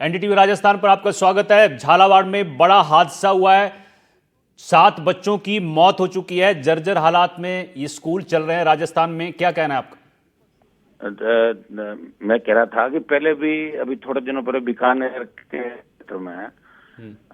NDTV Rajasthan पर आपका स्वागत है। झालावाड़ में बड़ा हादसा हुआ है। 7 बच्चों की मौत हो चुकी है। जर्जर हालात में ये स्कूल चल रहे हैं राजस्थान में। क्या कहना है आपका? मैं कह रहा था कि पहले भी अभी थोड़े दिनों पहले बीकानेर के क्षेत्र में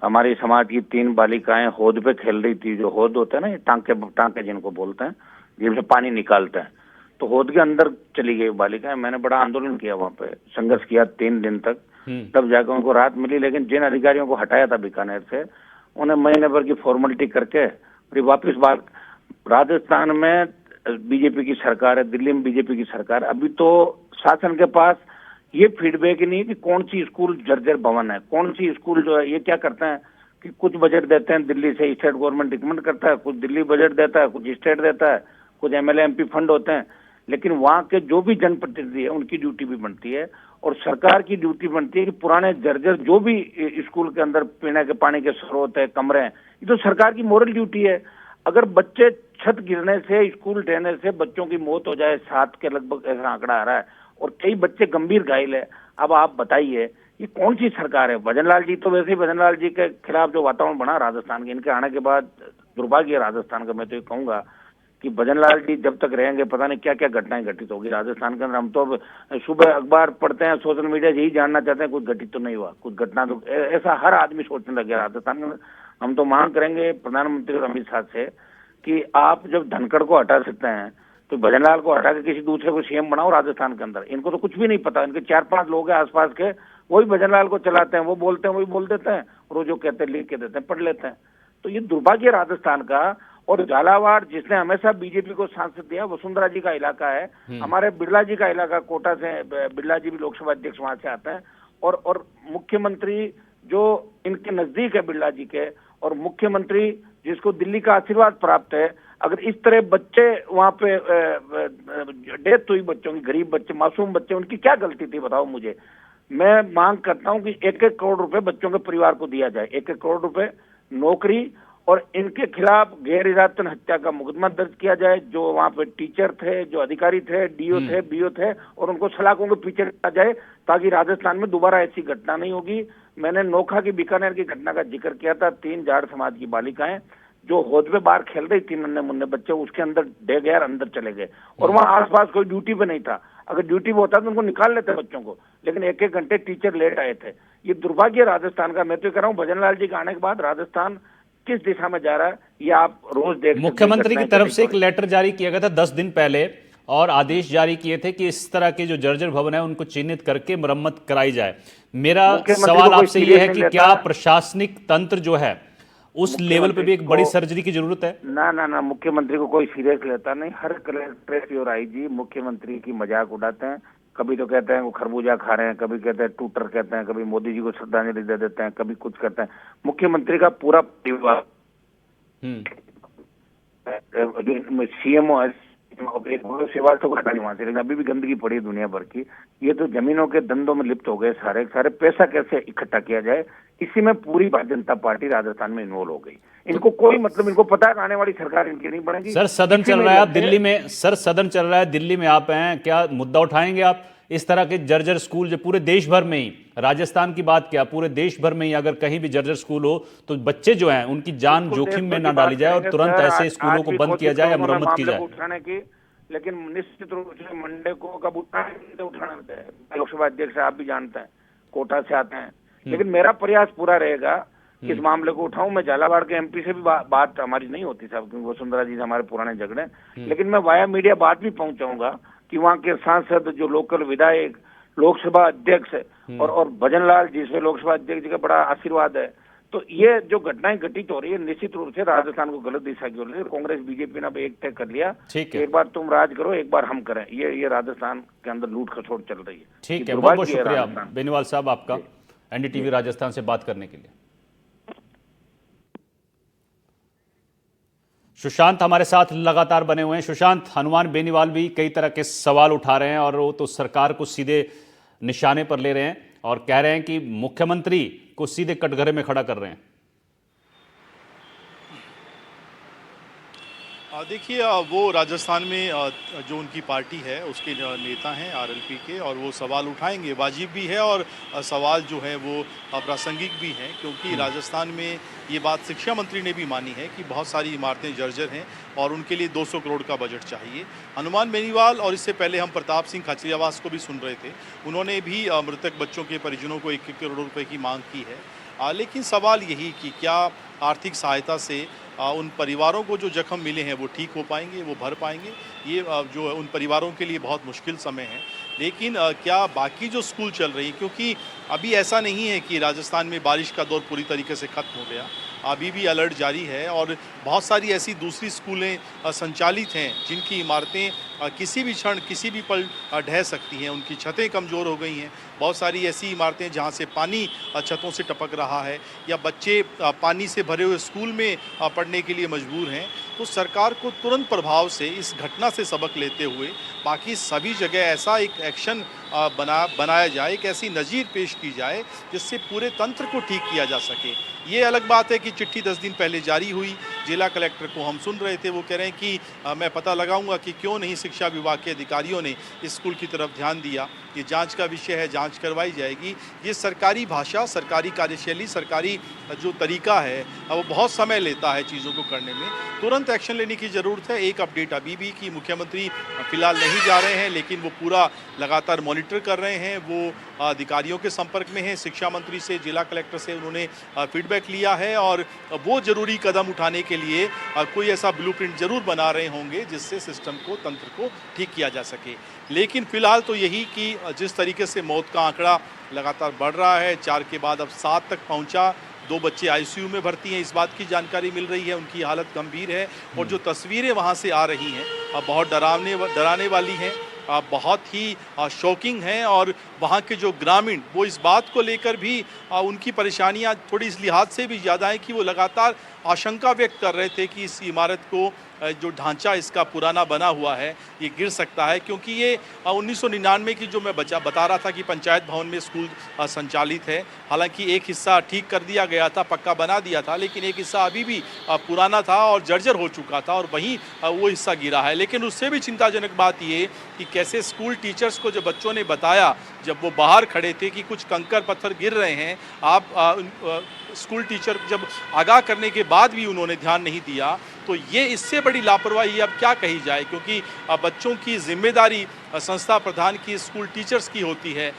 हमारी समाज की 3 बालिकाएं हौद पे खेल रही थी। जो हौद होता है ना, ये टांके टांके जिनको बोलते हैं, जिनसे पानी निकालते हैं, तो हौद के अंदर चली गई बालिकाएं। मैंने बड़ा आंदोलन किया, वहां पे संघर्ष किया 3 दिन तक, तब जाकर उनको राहत मिली। लेकिन जिन अधिकारियों को हटाया था बीकानेर से, उन्हें महीने भर की फॉर्मेलिटी करके फिर वापिस बात। राजस्थान में बीजेपी की सरकार है, दिल्ली में बीजेपी की सरकार। अभी तो शासन के पास ये फीडबैक ही नहीं कि कौन सी स्कूल जर्जर भवन है, कौन सी स्कूल जो है। ये क्या करते हैं कि कुछ बजट देते हैं दिल्ली से, स्टेट गवर्नमेंट रिकमेंड करता है, कुछ दिल्ली बजट देता है, कुछ स्टेट देता है, कुछ एमएलए एमपी फंड होते हैं। लेकिन वहां के जो भी जनप्रतिनिधि है, उनकी ड्यूटी भी बनती है और सरकार की ड्यूटी बनती है कि पुराने जर्जर जो भी स्कूल के अंदर पीने के पानी के स्रोत है, कमरे हैं, ये तो सरकार की मोरल ड्यूटी है। अगर बच्चे छत गिरने से, स्कूल ढहने से बच्चों की मौत हो जाए, 7 के लगभग ऐसा आंकड़ा आ रहा है, और कई बच्चे गंभीर घायल है। अब आप बताइए ये कौन सी सरकार है? भजनलाल जी तो वैसे ही, भजनलाल जी के खिलाफ जो वातावरण बना राजस्थान के, इनके आने के बाद दुर्भाग्य है राजस्थान का। मैं तो ये कहूंगा कि भजनलाल जी जब तक रहेंगे पता नहीं क्या क्या घटनाएं घटित होगी राजस्थान के अंदर। हम तो अब सुबह अखबार पढ़ते हैं, सोशल मीडिया यही जानना चाहते हैं कुछ घटित तो नहीं हुआ, कुछ घटना तो ऐसा हर आदमी सोचने लग गया राजस्थान में। हम तो मांग करेंगे प्रधानमंत्री अमित शाह से कि आप जब धनखड़ को हटा सकते हैं तो भजनलाल को हटा के किसी दूसरे को सीएम बनाओ राजस्थान के अंदर। इनको तो कुछ भी नहीं पता। इनके 4-5 लोग हैं आसपास के, वही भजनलाल को चलाते हैं, वो बोलते हैं वही बोल देते हैं, और वो जो कहते हैं लिख के देते हैं, पढ़ लेते हैं। तो ये दुर्भाग्य राजस्थान का। और झालावाड़ जिसने हमेशा बीजेपी को सांसद दिया, वसुंधरा जी का इलाका है, हमारे बिरला जी का इलाका, कोटा से बिरला जी भी लोकसभा अध्यक्ष वहां से आते हैं। और मुख्यमंत्री जो इनके नजदीक है बिरला जी के, और मुख्यमंत्री जिसको दिल्ली का आशीर्वाद प्राप्त है, अगर इस तरह बच्चे वहां पे डेथ हुई, बच्चों की, गरीब बच्चे, मासूम बच्चे, उनकी क्या गलती थी बताओ मुझे। मैं मांग करता हूं कि 1-1 करोड़ रुपए बच्चों के परिवार को दिया जाए, 1-1 करोड़ रुपए, नौकरी, और इनके खिलाफ गैर इरादतन हत्या का मुकदमा दर्ज किया जाए। जो वहां पे टीचर थे, जो अधिकारी थे, डीओ थे, बीओ थे, और उनको सलाखों के पीछे रखा जाए ताकि राजस्थान में दोबारा ऐसी घटना नहीं होगी। मैंने नोखा की बीकानेर की घटना का जिक्र किया था। 3 जाट समाज की बालिकाएं जो हौद पे बाहर खेल रही थी, नन्हे मुन्ने बच्चे, उसके अंदर डे गए, अंदर चले गए, और वहां आसपास कोई ड्यूटी पे नहीं था। अगर ड्यूटी पे होता तो उनको निकाल लेते बच्चों को, लेकिन 1-1 घंटे टीचर लेट आए थे। ये दुर्भाग्य राजस्थान का। मैं तो कह रहा हूँ भजनलाल जी के आने के बाद राजस्थान किस दिशा में जा रहा है ये आप रोज देख सकते हैं। मुख्यमंत्री की तरफ से एक लेटर जारी किया गया था 10 दिन पहले, और आदेश जारी किए थे कि इस तरह के जो जर्जर भवन है उनको चिन्हित करके मरम्मत कराई जाए। मेरा सवाल आपसे यह है कि क्या प्रशासनिक तंत्र जो है उस लेवल पे भी एक बड़ी सर्जरी की जरूरत है? ना, मुख्यमंत्री को कोई सीरियस लेता नहीं। हर कलेक्ट्रेट और आईजी मुख्यमंत्री की मजाक उड़ाते हैं। कभी तो कहते हैं वो खरबूजा खा रहे हैं, कभी कहते हैं टूटर कहते हैं, कभी मोदी जी को श्रद्धांजलि दे देते हैं, कभी कुछ करते हैं। मुख्यमंत्री का पूरा परिवार सीएमओ एक सेवा तो घटा नहीं वहां से, लेकिन अभी भी गंदगी पड़ी है दुनिया भर की। ये तो जमीनों के धंधों में लिप्त हो गए सारे सारे। पैसा कैसे इकट्ठा किया जाए, इसी में पूरी भारतीय जनता पार्टी राजस्थान में इन्वॉल्व हो गई। इनको कोई मतलब, इनको पता है आने वाली सरकार इनकी नहीं बनेगी। सर सदन चल रहा है आप दिल्ली में, सर सदन चल रहा है दिल्ली में, आप हैं, क्या मुद्दा उठाएंगे आप? इस तरह के जर्जर स्कूल जो पूरे देश भर में ही, राजस्थान की बात क्या, पूरे देश भर में ही अगर कहीं भी जर्जर स्कूल हो तो बच्चे जो हैं उनकी जान जोखिम में ना डाली जाए और तुरंत ऐसे स्कूलों को बंद किया जाए या मरम्मत की जाए। लेकिन निश्चित रूप से मंडे को कब उठाना लोकसभा अध्यक्ष आप भी जानते हैं, कोटा से आते हैं। लेकिन मेरा प्रयास पूरा रहेगा कि इस मामले को उठाऊं। मैं झालावाड़ के एमपी से भी बात हमारी नहीं होती साहब, क्योंकि वसुंधरा जी से हमारे पुराने झगड़े, लेकिन मैं वाया मीडिया बात भी पहुंचाऊंगा कि वहां के सांसद, जो लोकल विधायक, लोकसभा अध्यक्ष और भजनलाल जी से लोकसभा अध्यक्ष जी का बड़ा आशीर्वाद है। तो ये जो घटनाएं घटित हो रही है निश्चित रूप से राजस्थान को गलत दिशा की ओर ले। कांग्रेस बीजेपी ने अब एक तय कर लिया, एक बार तुम राज करो, एक बार हम करें। ये राजस्थान के अंदर लूट खसोट चल रही है। ठीक है, बहुत बहुत शुक्रिया बेनीवाल साहब आपका एनडीटीवी राजस्थान से बात करने के लिए। सुशांत हमारे साथ लगातार बने हुए हैं। सुशांत, हनुमान बेनीवाल भी कई तरह के सवाल उठा रहे हैं और वो तो सरकार को सीधे निशाने पर ले रहे हैं और कह रहे हैं कि मुख्यमंत्री को सीधे कटघरे में खड़ा कर रहे हैं। देखिए वो राजस्थान में जो उनकी पार्टी है उसके नेता हैं आरएलपी के, और वो सवाल उठाएंगे, वाजिब भी है, और सवाल जो है वो प्रासंगिक भी हैं, क्योंकि राजस्थान में ये बात शिक्षा मंत्री ने भी मानी है कि बहुत सारी इमारतें जर्जर हैं और उनके लिए 200 करोड़ का बजट चाहिए। हनुमान बेनीवाल और इससे पहले हम प्रताप सिंह खाचरियावास को भी सुन रहे थे, उन्होंने भी मृतक बच्चों के परिजनों को 1-1 करोड़ रुपए की मांग की है। लेकिन सवाल यही कि क्या आर्थिक सहायता से उन परिवारों को जो जख्म मिले हैं वो ठीक हो पाएंगे, वो भर पाएंगे? ये जो उन परिवारों के लिए बहुत मुश्किल समय है। लेकिन क्या बाकी जो स्कूल चल रही हैं, क्योंकि अभी ऐसा नहीं है कि राजस्थान में बारिश का दौर पूरी तरीके से ख़त्म हो गया, अभी भी अलर्ट जारी है, और बहुत सारी ऐसी दूसरी स्कूलें संचालित हैं जिनकी इमारतें किसी भी क्षण किसी भी पल ढह सकती हैं, उनकी छतें कमज़ोर हो गई हैं। बहुत सारी ऐसी इमारतें जहां से पानी छतों से टपक रहा है, या बच्चे पानी से भरे हुए स्कूल में पढ़ने के लिए मजबूर हैं। तो सरकार को तुरंत प्रभाव से इस घटना से सबक लेते हुए बाकी सभी जगह ऐसा एक एक्शन बनाया जाए, एक ऐसी नज़ीर पेश की जाए जिससे पूरे तंत्र को ठीक किया जा सके। ये अलग बात है कि चिट्ठी 10 दिन पहले जारी हुई, जिला कलेक्टर को हम सुन रहे थे, वो कह रहे हैं कि मैं पता लगाऊंगा कि क्यों नहीं शिक्षा विभाग के अधिकारियों ने इस स्कूल की तरफ ध्यान दिया। ये जांच का विषय है, जांच करवाई जाएगी। ये सरकारी भाषा, सरकारी कार्यशैली, सरकारी जो तरीका है वो बहुत समय लेता है चीज़ों को करने में। तुरंत एक्शन लेने की ज़रूरत है। एक अपडेट अभी भी कि मुख्यमंत्री फिलहाल नहीं जा रहे हैं, लेकिन वो पूरा लगातार मॉनिटर कर रहे हैं, वो अधिकारियों के संपर्क में हैं। शिक्षा मंत्री से, जिला कलेक्टर से उन्होंने फीडबैक लिया है, और वो ज़रूरी कदम उठाने के लिए कोई ऐसा ब्लूप्रिंट ज़रूर बना रहे होंगे जिससे सिस्टम को, तंत्र को ठीक किया जा सके। लेकिन फिलहाल तो यही कि जिस तरीके से मौत का आंकड़ा लगातार बढ़ रहा है, 4 के बाद अब 7 तक पहुंचा, 2 बच्चे आईसीयू में भर्ती हैं, इस बात की जानकारी मिल रही है, उनकी हालत गंभीर है, और जो तस्वीरें वहां से आ रही हैं बहुत डराने वाली हैं, बहुत ही शॉकिंग हैं। और वहाँ के जो ग्रामीण, वो इस बात को लेकर भी उनकी परेशानियाँ थोड़ी इस लिहाज से भी ज़्यादा हैं कि वो लगातार आशंका व्यक्त कर रहे थे कि इस इमारत को जो ढांचा इसका पुराना बना हुआ है ये गिर सकता है, क्योंकि ये 1999 की जो मैं बता रहा था कि पंचायत भवन में स्कूल संचालित है। हालांकि एक हिस्सा ठीक कर दिया गया था, पक्का बना दिया था, लेकिन एक हिस्सा अभी भी पुराना था और जर्जर हो चुका था, और वहीं वो हिस्सा गिरा है। लेकिन उससे भी चिंताजनक बात ये कि कैसे स्कूल टीचर्स को जब बच्चों ने बताया, जब वो बाहर खड़े थे कि कुछ कंकर पत्थर गिर रहे हैं, स्कूल टीचर जब आगाह करने के बाद भी उन्होंने ध्यान नहीं दिया, तो ये इससे बड़ी लापरवाही अब क्या कही जाए, क्योंकि बच्चों की जिम्मेदारी संस्था प्रधान की, स्कूल टीचर्स की होती है।